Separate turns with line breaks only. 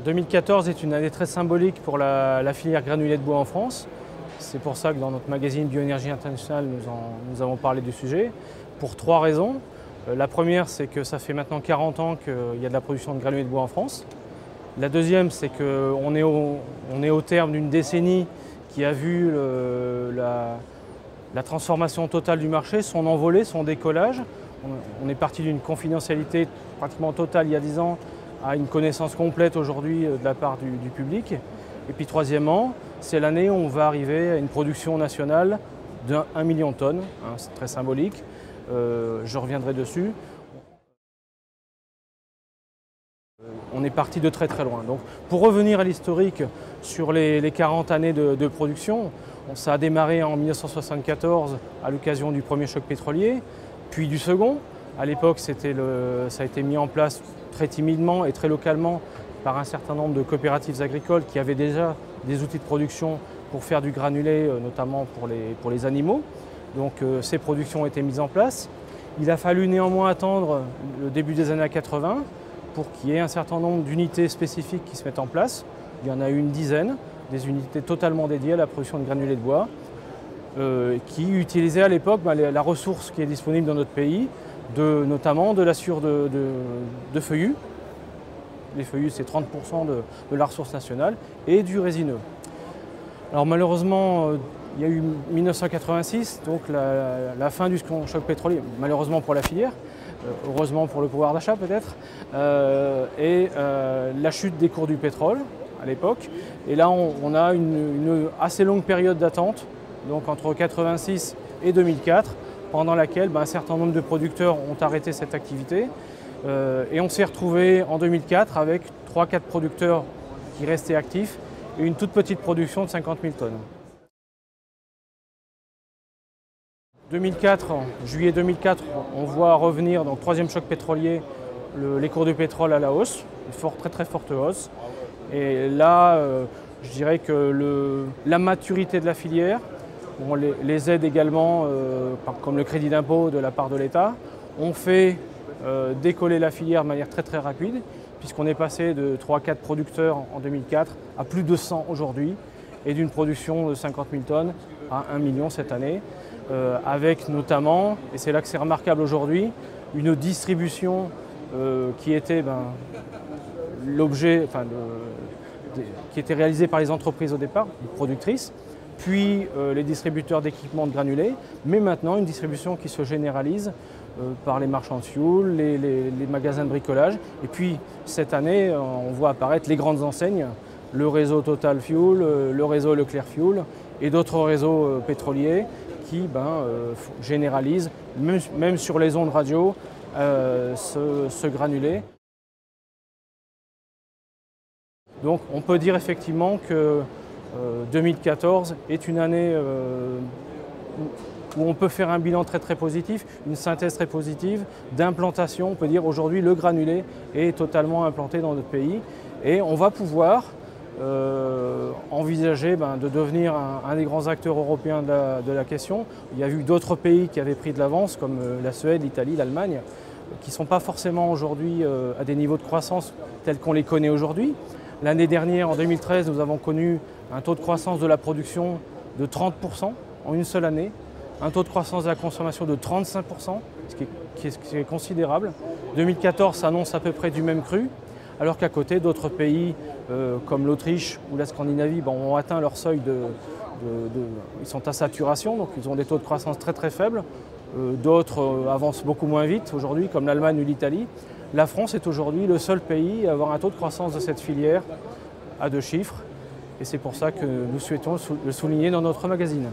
2014 est une année très symbolique pour la filière granulés de bois en France. C'est pour ça que dans notre magazine Bioénergie Internationale, nous avons parlé du sujet, pour 3 raisons. La première, c'est que ça fait maintenant 40 ans qu'il y a de la production de granulés de bois en France. La deuxième, c'est qu'on est au terme d'une décennie qui a vu la transformation totale du marché, son envolée, son décollage. On est parti d'une confidentialité pratiquement totale il y a 10 ans à une connaissance complète aujourd'hui de la part du public. Et puis troisièmement, c'est l'année où on va arriver à une production nationale d'1 million de tonnes, hein, c'est très symbolique, je reviendrai dessus. On est parti de très très loin. Donc, pour revenir à l'historique sur les 40 années de production, ça a démarré en 1974 à l'occasion du premier choc pétrolier, puis du second. À l'époque, ça a été mis en place très timidement et très localement par un certain nombre de coopératives agricoles qui avaient déjà des outils de production pour faire du granulé, notamment pour les animaux. Donc ces productions ont été mises en place. Il a fallu néanmoins attendre le début des années 80 pour qu'il y ait un certain nombre d'unités spécifiques qui se mettent en place. Il y en a eu une dizaine, des unités totalement dédiées à la production de granulés de bois, qui utilisaient à l'époque la ressource qui est disponible dans notre pays, notamment de la sciure de feuillus. Les feuillus, c'est 30% de la ressource nationale, et du résineux. Alors malheureusement, il y a eu 1986, donc la fin du choc pétrolier, malheureusement pour la filière, heureusement pour le pouvoir d'achat peut-être, et la chute des cours du pétrole à l'époque. Et là, on a une assez longue période d'attente, donc entre 1986 et 2004, pendant laquelle un certain nombre de producteurs ont arrêté cette activité. Et on s'est retrouvé en 2004 avec 3-4 producteurs qui restaient actifs et une toute petite production de 50 000 tonnes. 2004, juillet 2004, on voit revenir, donc 3e choc pétrolier, les cours du pétrole à la hausse, une très très forte hausse. Et là, je dirais que la maturité de la filière, les aides également, comme le crédit d'impôt de la part de l'État, ont fait décoller la filière de manière très très rapide, puisqu'on est passé de 3-4 producteurs en 2004 à plus de 100 aujourd'hui, et d'une production de 50 000 tonnes à 1 million cette année, avec notamment, et c'est là que c'est remarquable aujourd'hui, une distribution qui était l'objet, qui était réalisée par les entreprises au départ, les productrices, puis les distributeurs d'équipements de granulés, mais maintenant une distribution qui se généralise par les marchands de fuel, les magasins de bricolage. Et puis cette année, on voit apparaître les grandes enseignes, le réseau Total Fuel, le réseau Leclerc Fuel et d'autres réseaux pétroliers qui généralisent, même sur les ondes radio, ce granulé. Donc on peut dire effectivement que 2014 est une année où on peut faire un bilan très très positif, une synthèse très positive d'implantation. On peut dire aujourd'hui le granulé est totalement implanté dans notre pays et on va pouvoir envisager de devenir un des grands acteurs européens de la question. Il y a eu d'autres pays qui avaient pris de l'avance comme la Suède, l'Italie, l'Allemagne, qui ne sont pas forcément aujourd'hui à des niveaux de croissance tels qu'on les connaît aujourd'hui. L'année dernière, en 2013, nous avons connu un taux de croissance de la production de 30% en une seule année, un taux de croissance de la consommation de 35%, ce qui est considérable. 2014 s'annonce à peu près du même cru, alors qu'à côté, d'autres pays comme l'Autriche ou la Scandinavie ont atteint leur seuil ils sont à saturation, donc ils ont des taux de croissance très très faibles. D'autres avancent beaucoup moins vite aujourd'hui, comme l'Allemagne ou l'Italie. La France est aujourd'hui le seul pays à avoir un taux de croissance de cette filière à 2 chiffres. Et c'est pour ça que nous souhaitons le souligner dans notre magazine.